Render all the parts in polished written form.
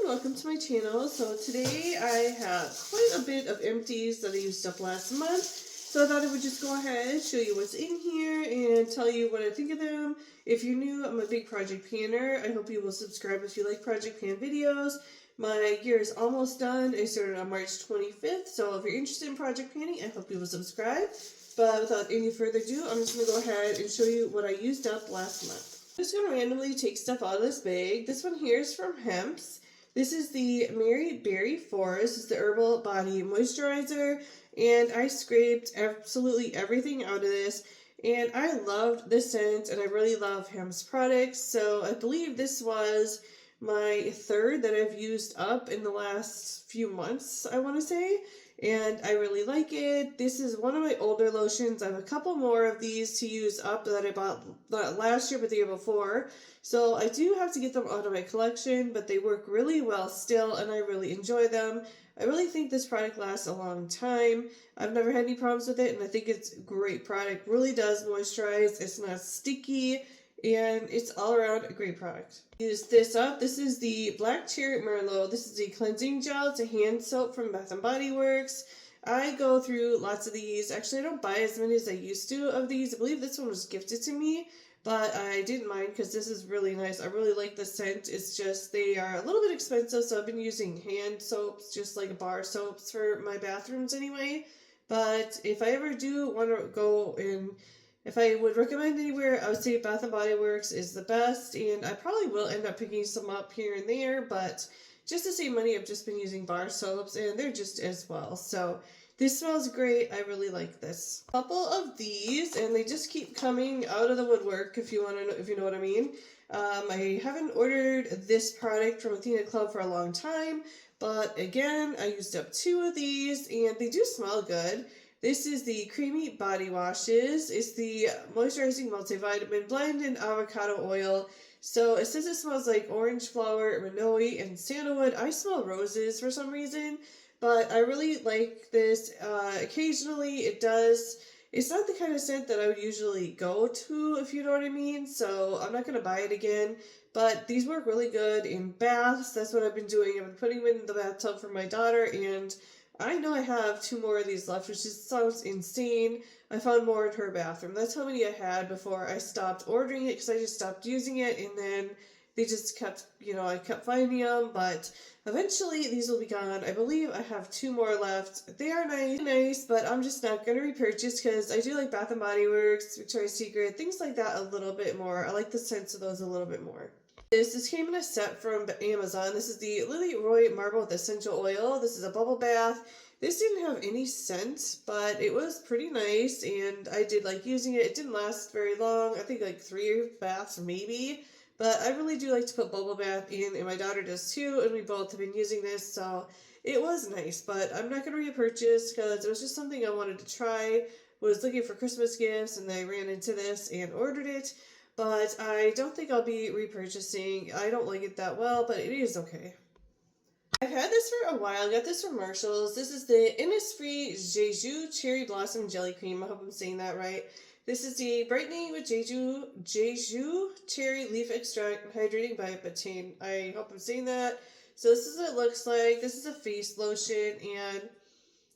welcome to my channel. So today I have quite a bit of empties that I used up last month. So I thought I would just go ahead and show you what's in here and tell you what I think of them. If you're new, I'm a big project planner. I hope you will subscribe if you like project plan videos. My year is almost done. I started on March 25th. So if you're interested in project planning, I hope you will subscribe. But without any further ado, I'm just going to go ahead and show you what I used up last month. I'm just going to randomly take stuff out of this bag. This one here is from Hemp's. This is the Mary Berry Forest. It's the Herbal Body Moisturizer. And I scraped absolutely everything out of this. And I loved this scent, and I really love Hemp's products. So I believe this was my third that I've used up in the last few months, I want to say. And I really like it. This is one of my older lotions. I have a couple more of these to use up that I bought not last year but the year before. So I do have to get them out of my collection, but they work really well still and I really enjoy them. I really think this product lasts a long time. I've never had any problems with it and I think it's a great product. Really does moisturize. It's not sticky and it's all around a great product. Use this up. This is the Black Cherry Merlot. This is the cleansing gel. It's a hand soap from Bath & Body Works. I go through lots of these. Actually, I don't buy as many as I used to of these. I believe this one was gifted to me, but I didn't mind because this is really nice. I really like the scent. It's just they are a little bit expensive, so I've been using hand soaps, just like bar soaps for my bathrooms anyway. But if I ever do want to go in, if I would recommend anywhere, I would say Bath & Body Works is the best, and I probably will end up picking some up here and there, but just to save money, I've just been using bar soaps, and they're just as well. So this smells great. I really like this. A couple of these, and they just keep coming out of the woodwork, if you want to know, if you know what I mean. I haven't ordered this product from Athena Club for a long time, but again, I used up 2 of these, and they do smell good. This is the Creamy Body Washes. It's the Moisturizing Multivitamin Blend in Avocado Oil. So it says it smells like orange flower, manoi, and sandalwood. I smell roses for some reason, but I really like this. Occasionally it does. It's not the kind of scent that I would usually go to, if you know what I mean. So I'm not going to buy it again. But these work really good in baths. That's what I've been doing. I've been putting them in the bathtub for my daughter, and I know I have 2 more of these left, which just sounds insane. I found more in her bathroom. That's how many I had before I stopped ordering it, because I just stopped using it, and then they just kept, I kept finding them, but eventually these will be gone. I believe I have 2 more left. They are nice, but I'm just not going to repurchase, because I do like Bath & Body Works, Victoria's Secret, things like that a little bit more. I like the scents of those a little bit more. This came in a set from Amazon. This is the Lily Roy Marble with Essential Oil. This is a bubble bath. This didn't have any scent, but it was pretty nice, and I did like using it. It didn't last very long. I think like 3 baths maybe, but I really do like to put bubble bath in, and my daughter does too, and we both have been using this, so it was nice, but I'm not going to repurchase because it was just something I wanted to try. Was looking for Christmas gifts, and I ran into this and ordered it. But I don't think I'll be repurchasing. I don't like it that well, but it is okay. I've had this for a while. I got this from Marshall's. This is the Innisfree Jeju Cherry Blossom Jelly Cream. I hope I'm saying that right. This is the Brightening with Jeju Cherry Leaf Extract and Hydrating by Betaine. I hope I'm saying that. So this is what it looks like. This is a face lotion, and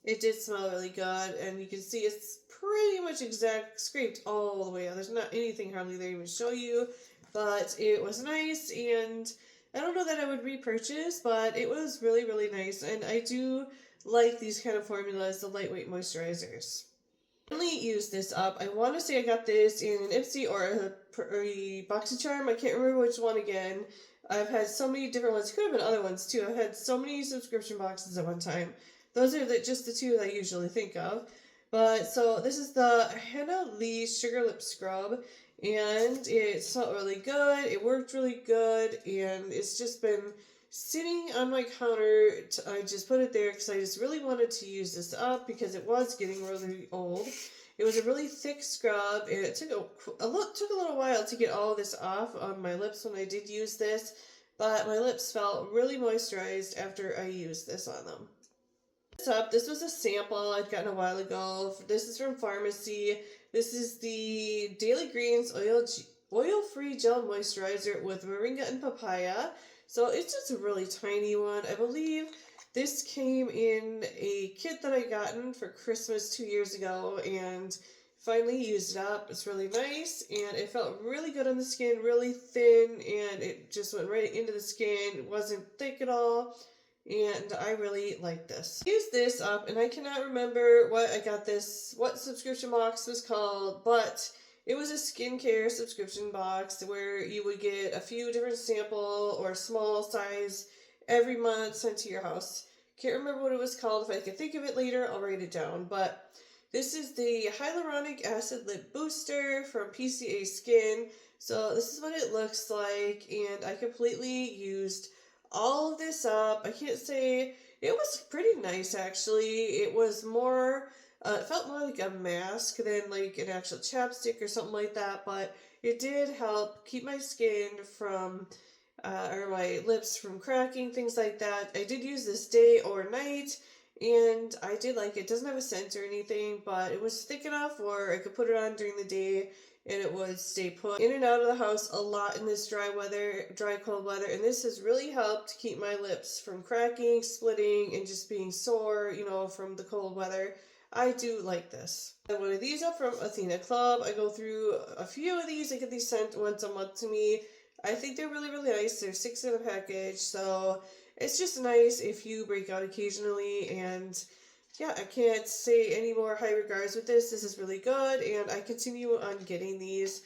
it did smell really good, and you can see it's pretty much scraped all the way out. There's not anything hardly there to even show you, but it was nice, and I don't know that I would repurchase, but it was really, really nice, and I do like these kind of formulas, the lightweight moisturizers. I only use this up. I want to say I got this in an Ipsy or a BoxyCharm. I can't remember which one again. I've had so many different ones. It could have been other ones too. I've had so many subscription boxes at one time. Those are just the 2 that I usually think of. But, so, this is the Henna Lee Sugar Lip Scrub, and it smelled really good, it worked really good, and it's just been sitting on my counter. I just put it there because I just really wanted to use this up because it was getting really old. It was a really thick scrub, and it took a little while to get all of this off on my lips when I did use this, but my lips felt really moisturized after I used this on them. This was a sample I'd gotten a while ago. This is from Pharmacy. This is the Daily Greens Oil-Free Gel Moisturizer with Moringa and Papaya. So it's just a really tiny one. I believe this came in a kit that I gotten for Christmas 2 years ago, and finally used it up. It's really nice, and it felt really good on the skin, really thin, and it just went right into the skin. It wasn't thick at all, and I really like this. I used this up, and I cannot remember what I got this, what subscription box was called, but it was a skincare subscription box where you would get a few different sample or small size every month sent to your house. Can't remember what it was called. If I can think of it later, I'll write it down. But this is the Hyaluronic Acid Lip Booster from PCA Skin. So this is what it looks like, and I completely used all of this up. I can't say it was pretty nice actually. It was more it felt more like a mask than like an actual chapstick or something like that, but it did help keep my skin from or my lips from cracking, things like that. I did use this day or night, and I did like it. It doesn't have a scent or anything, but it was thick enough where I could put it on during the day and it would stay put in and out of the house a lot in this dry cold weather, and this has really helped keep my lips from cracking, splitting, and just being sore, from the cold weather. I do like this. I got one of these up from Athena Club. I go through a few of these. I get these sent once a month to me. I think they're really, really nice. They're 6 in a package, so it's just nice if you break out occasionally. And yeah, I can't say any more high regards with this. This is really good, and I continue on getting these.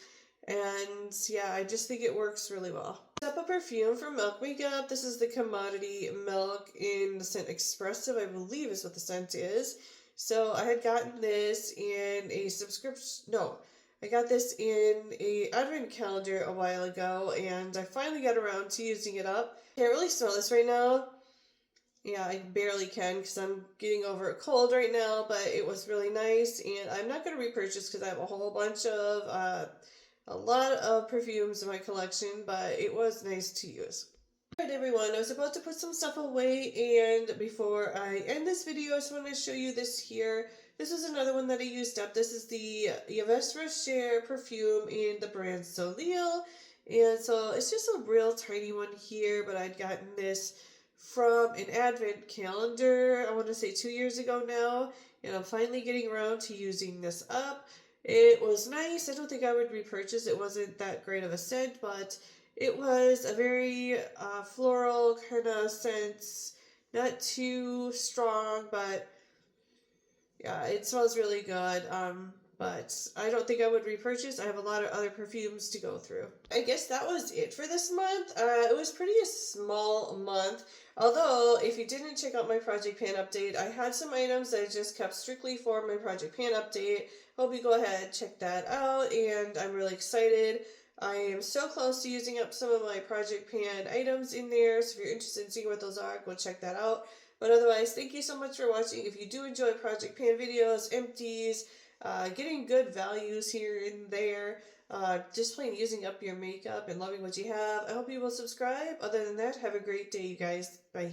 And yeah, I just think it works really well. Up a perfume from Milk Makeup. This is the Commodity Milk in the scent Expressive, I believe is what the scent is. So I had gotten this in a subscription, no, I got this in a advent calendar a while ago, and I finally got around to using it up. Can't really smell this right now. Yeah, I barely can because I'm getting over a cold right now, but it was really nice, and I'm not going to repurchase because I have a whole bunch of, a lot of perfumes in my collection, but it was nice to use. Alright everyone, I was about to put some stuff away, and before I end this video, I just want to show you this here. This is another one that I used up. This is the Yves Rocher perfume in the brand Soleil, and so it's just a real tiny one here, but I'd gotten this from an advent calendar, I want to say 2 years ago now, and I'm finally getting around to using this up. It was nice. I don't think I would repurchase. It wasn't that great of a scent, but it was a very floral kind of scent, not too strong, but yeah, it smells really good. But I don't think I would repurchase. I have a lot of other perfumes to go through. I guess that was it for this month. It was pretty a small month. Although, if you didn't check out my Project Pan update, I had some items that I just kept strictly for my Project Pan update. Hope you go ahead, check that out, and I'm really excited. I am so close to using up some of my Project Pan items in there, so if you're interested in seeing what those are, go check that out. But otherwise, thank you so much for watching. If you do enjoy Project Pan videos, empties, getting good values here and there, just plain using up your makeup and loving what you have, I hope you will subscribe. Other than that, have a great day, you guys. Bye.